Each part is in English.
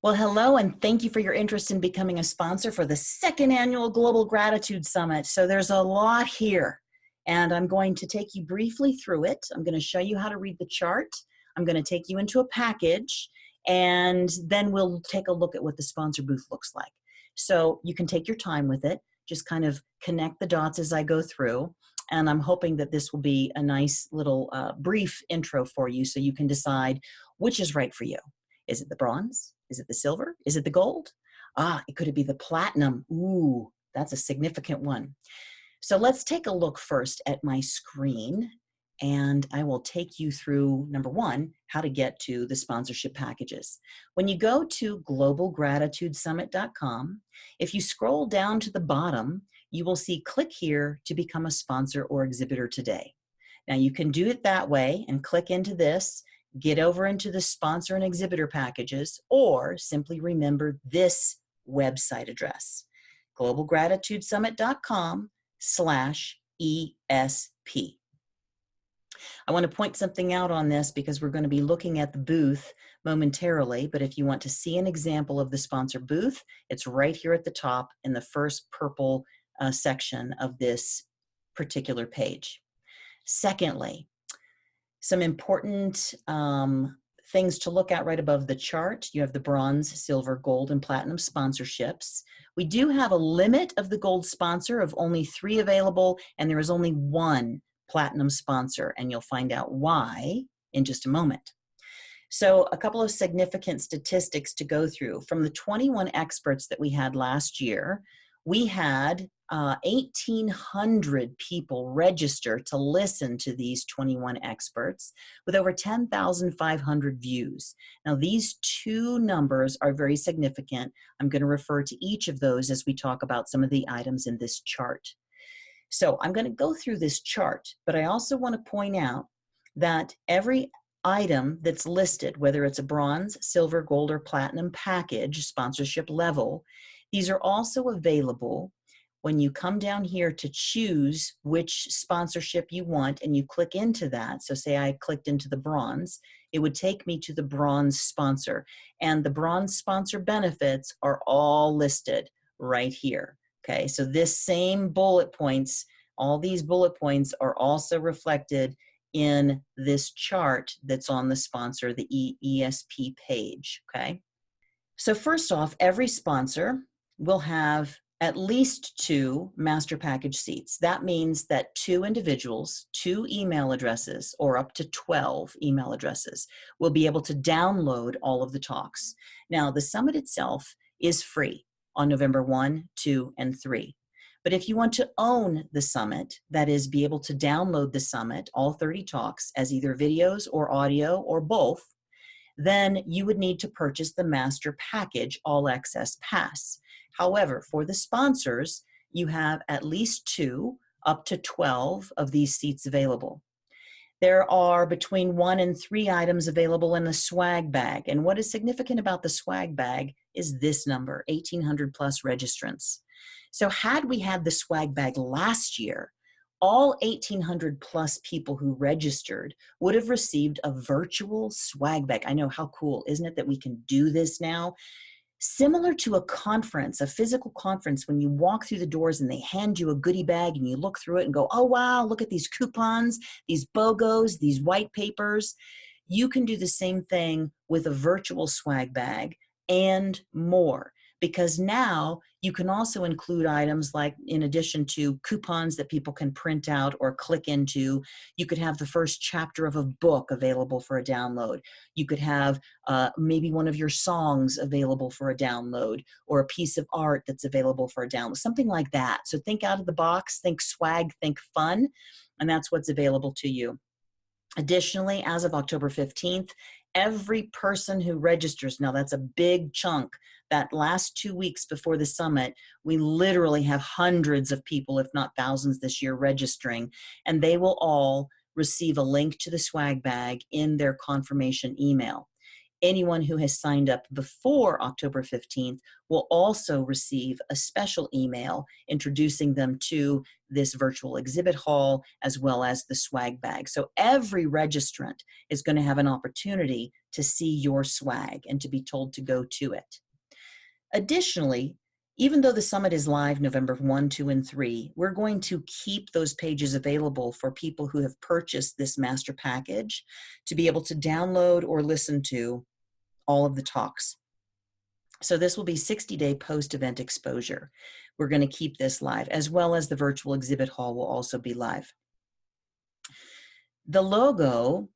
Well, hello, and thank you for your interest in becoming a sponsor for the second annual Global Gratitude Summit. So there's a lot here, and I'm going to take you briefly through it. I'm going to show you how to read the chart. I'm going to take you into a package, and then we'll take a look at what the sponsor booth looks like. So you can take your time with it, just kind of connect the dots as I go through, and I'm hoping that this will be a nice little brief intro for you so you can decide which is right for you. Is it the bronze? Is it the silver? Is it the gold? Could it be the platinum? Ooh, that's a significant one. So let's take a look first at my screen, and I will take you through, number one, how to get to the sponsorship packages. When you go to globalgratitudesummit.com, if you scroll down to the bottom, you will see click here to become a sponsor or exhibitor today. Now you can do it that way and click into this, get over into the sponsor and exhibitor packages, or simply remember this website address, globalgratitudesummit.com/ESP. I want to point something out on this because we're going to be looking at the booth momentarily, but if you want to see an example of the sponsor booth, it's right here at the top in the first purple section of this particular page. Secondly, some important things to look at right above the chart. You have the bronze, silver, gold, and platinum sponsorships. We do have a limit of the gold sponsor of only 3 available, and there is only 1 platinum sponsor, and you'll find out why in just a moment. So a couple of significant statistics to go through. From the 21 experts that we had last year, we had 1,800 people register to listen to these 21 experts with over 10,500 views. Now, these 2 numbers are very significant. I'm going to refer to each of those as we talk about some of the items in this chart. So I'm going to go through this chart, but I also want to point out that every item that's listed, whether it's a bronze, silver, gold, or platinum package, sponsorship level, these are also available when you come down here to choose which sponsorship you want and you click into that. So say I clicked into the bronze, it would take me to the bronze sponsor, and the bronze sponsor benefits are all listed right here. Okay, so this same bullet points, all these bullet points are also reflected in this chart that's on the sponsor, the ESP page, okay? So first off, every sponsor will have at least 2 master package seats. That means that 2 individuals, 2 email addresses, or up to 12 email addresses will be able to download all of the talks. Now, the summit itself is free on November 1, 2, and 3. But if you want to own the summit, that is, be able to download the summit, all 30 talks, as either videos or audio or both, then you would need to purchase the master package All Access Pass. However, for the sponsors, you have at least 2, up to 12 of these seats available. There are between 1 and 3 items available in the swag bag. And what is significant about the swag bag is this number, 1,800 plus registrants. So had we had the swag bag last year, all 1,800 plus people who registered would have received a virtual swag bag. I know, how cool, isn't it, that we can do this now? Similar to a conference, a physical conference, when you walk through the doors and they hand you a goodie bag and you look through it and go, oh wow, look at these coupons, these BOGOs, these white papers. You can do the same thing with a virtual swag bag and more, because now you can also include items like, in addition to coupons that people can print out or click into, you could have the first chapter of a book available for a download. You could have maybe one of your songs available for a download, or a piece of art that's available for a download, something like that. So think out of the box, think swag, think fun, and that's what's available to you. Additionally, as of October 15th, every person who registers, now that's a big chunk, that last 2 weeks before the summit, we literally have hundreds of people, if not thousands this year, registering, and they will all receive a link to the swag bag in their confirmation email. Anyone who has signed up before October 15th will also receive a special email introducing them to this virtual exhibit hall as well as the swag bag. So every registrant is going to have an opportunity to see your swag and to be told to go to it. Additionally, even though the summit is live November 1, 2, and 3, we're going to keep those pages available for people who have purchased this master package to be able to download or listen to all of the talks. So this will be 60-day post-event exposure. We're going to keep this live, as well as the virtual exhibit hall will also be live. The logo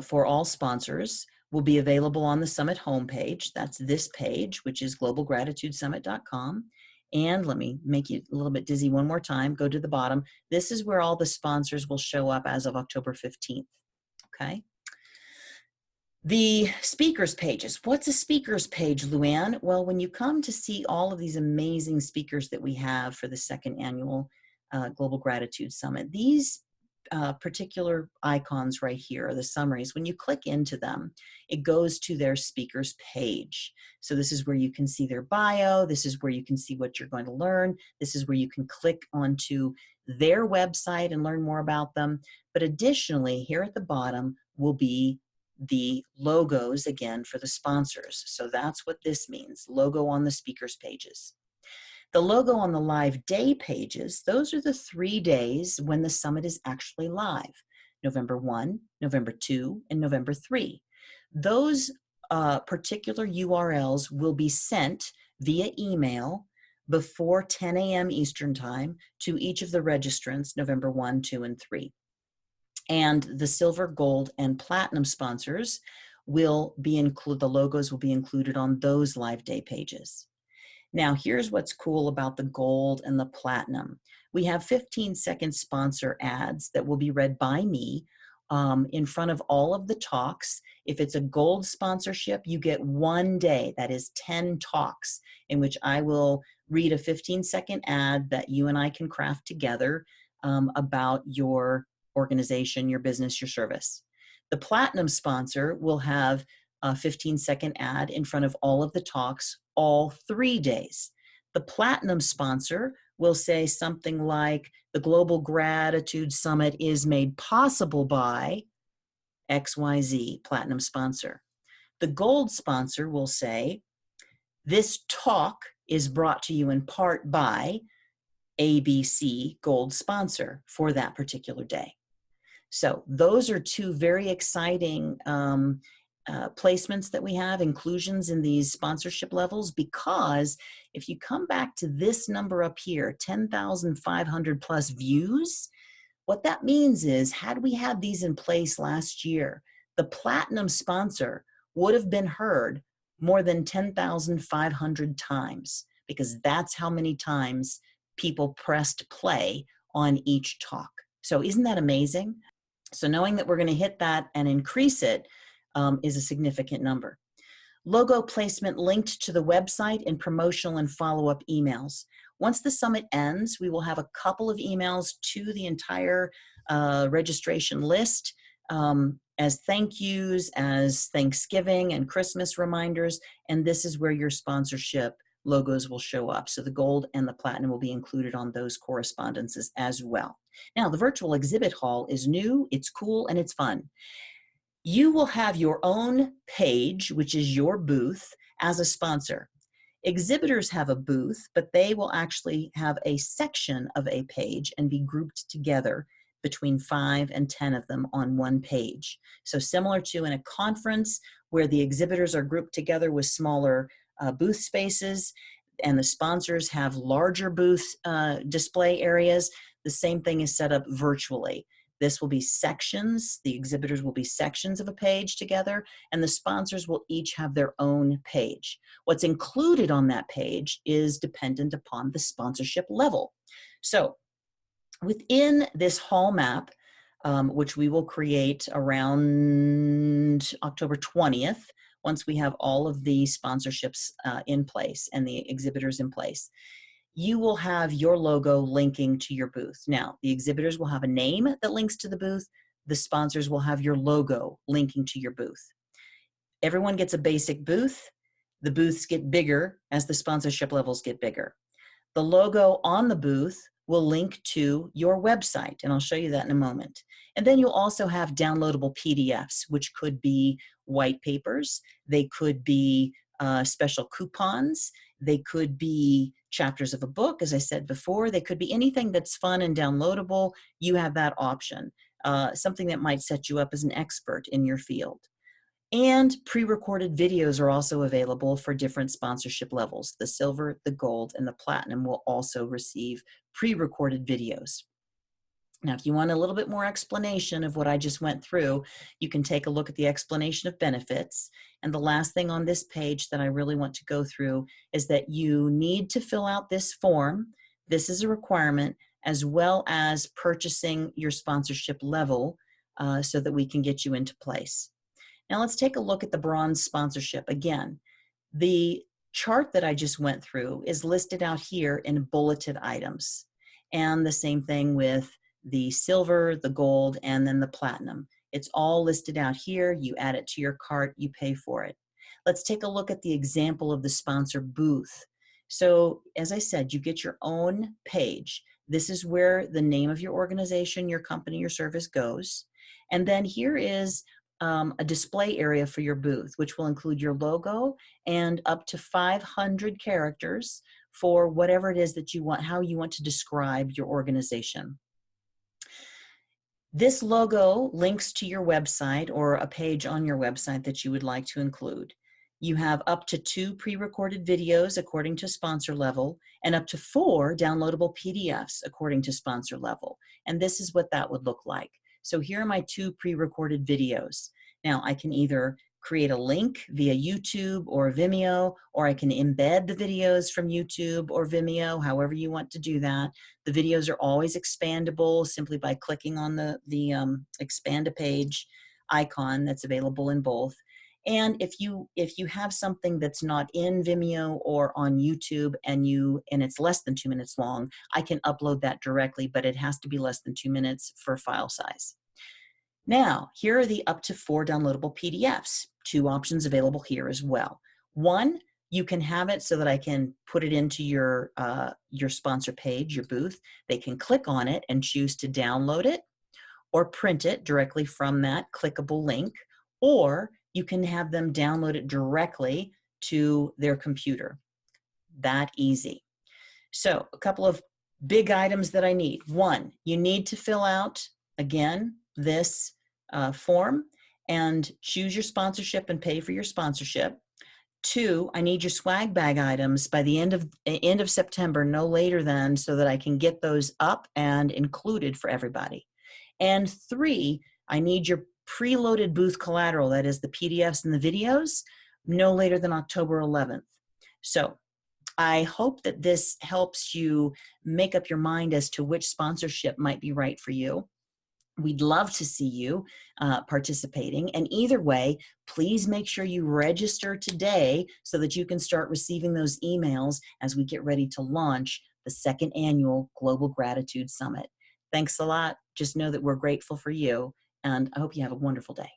for all sponsors will be available on the Summit homepage. That's this page, which is globalgratitudesummit.com. And let me make you a little bit dizzy one more time. Go to the bottom. This is where all the sponsors will show up as of October 15th. Okay. The speakers pages. What's a speakers page, Luann? Well, when you come to see all of these amazing speakers that we have for the second annual Global Gratitude Summit, these particular icons right here are the summaries. When you click into them, it goes to their speakers page. So this is where you can see their bio. This is where you can see what you're going to learn. This is where you can click onto their website and learn more about them. But additionally, here at the bottom will be the logos again for the sponsors. So that's what this means, logo on the speakers pages. The logo on the live day pages, those are the 3 days when the summit is actually live. November 1, November 2, and November 3. Those particular URLs will be sent via email before 10 a.m. Eastern Time to each of the registrants, November 1, 2, and 3. And the silver, gold, and platinum sponsors will be the logos will be included on those live day pages. Now, here's what's cool about the gold and the platinum. We have 15-second sponsor ads that will be read by me in front of all of the talks. If it's a gold sponsorship, you get 1 day, that is 10 talks, in which I will read a 15-second ad that you and I can craft together about your organization, your business, your service. The platinum sponsor will have a 15-second ad in front of all of the talks all 3 days. The platinum sponsor will say something like, the Global Gratitude Summit is made possible by XYZ, platinum sponsor. The gold sponsor will say, this talk is brought to you in part by ABC, gold sponsor, for that particular day. So those are two very exciting placements that we have, inclusions in these sponsorship levels, because if you come back to this number up here, 10,500 plus views, what that means is, had we had these in place last year, the platinum sponsor would have been heard more than 10,500 times, because that's how many times people pressed play on each talk. So isn't that amazing? So knowing that we're going to hit that and increase it is a significant number. Logo placement linked to the website and promotional and follow-up emails. Once the summit ends, we will have a couple of emails to the entire registration list as thank yous, as Thanksgiving and Christmas reminders, and this is where your sponsorship logos will show up. So the gold and the platinum will be included on those correspondences as well. Now, the virtual exhibit hall is new, it's cool, and it's fun. You will have your own page, which is your booth, as a sponsor. Exhibitors have a booth, but they will actually have a section of a page and be grouped together between 5 and 10 of them on one page. So similar to in a conference where the exhibitors are grouped together with smaller booth spaces and the sponsors have larger booth display areas, the same thing is set up virtually. This will be sections. The exhibitors will be sections of a page together, and the sponsors will each have their own page. What's included on that page is dependent upon the sponsorship level. So within this hall map, which we will create around October 20th, once we have all of the sponsorships in place and the exhibitors in place, you will have your logo linking to your booth. Now, the exhibitors will have a name that links to the booth. The sponsors will have your logo linking to your booth. Everyone gets a basic booth. The booths get bigger as the sponsorship levels get bigger. The logo on the booth will link to your website, and I'll show you that in a moment. And then you'll also have downloadable PDFs, which could be white papers, they could be special coupons, they could be chapters of a book, as I said before, they could be anything that's fun and downloadable. You have that option, something that might set you up as an expert in your field. And pre-recorded videos are also available for different sponsorship levels. The silver, the gold, and the platinum will also receive pre-recorded videos. Now, if you want a little bit more explanation of what I just went through, you can take a look at the explanation of benefits. And the last thing on this page that I really want to go through is that you need to fill out this form. This is a requirement, as well as purchasing your sponsorship level so that we can get you into place. Now let's take a look at the bronze sponsorship. Again, the chart that I just went through is listed out here in bulleted items. And the same thing with the silver, the gold, and then the platinum. It's all listed out here. You add it to your cart, you pay for it. Let's take a look at the example of the sponsor booth. So as I said, you get your own page. This is where the name of your organization, your company, your service goes. And then here is a display area for your booth, which will include your logo and up to 500 characters for whatever it is that you want, how you want to describe your organization. This logo links to your website or a page on your website that you would like to include. You have up to 2 pre-recorded videos according to sponsor level and up to 4 downloadable PDFs according to sponsor level. And this is what that would look like. So here are my 2 pre-recorded videos. Now I can either create a link via YouTube or Vimeo, or I can embed the videos from YouTube or Vimeo, however you want to do that. The videos are always expandable simply by clicking on the expand a page icon that's available in both. And if you have something that's not in Vimeo or on YouTube and it's less than 2 minutes long, I can upload that directly, but it has to be less than 2 minutes for file size. Now, here are the up to 4 downloadable PDFs. 2 options available here as well. One, you can have it so that I can put it into your sponsor page, your booth. They can click on it and choose to download it or print it directly from that clickable link, or you can have them download it directly to their computer. That easy. So a couple of big items that I need. One, you need to fill out, again, this form and choose your sponsorship and pay for your sponsorship. 2, I need your swag bag items by the end of September, no later than, so that I can get those up and included for everybody. And 3, I need your preloaded booth collateral, that is the PDFs and the videos, no later than October 11th. So I hope that this helps you make up your mind as to which sponsorship might be right for you. We'd love to see you participating. And either way, please make sure you register today so that you can start receiving those emails as we get ready to launch the 2nd annual Global Gratitude Summit. Thanks a lot. Just know that we're grateful for you, and I hope you have a wonderful day.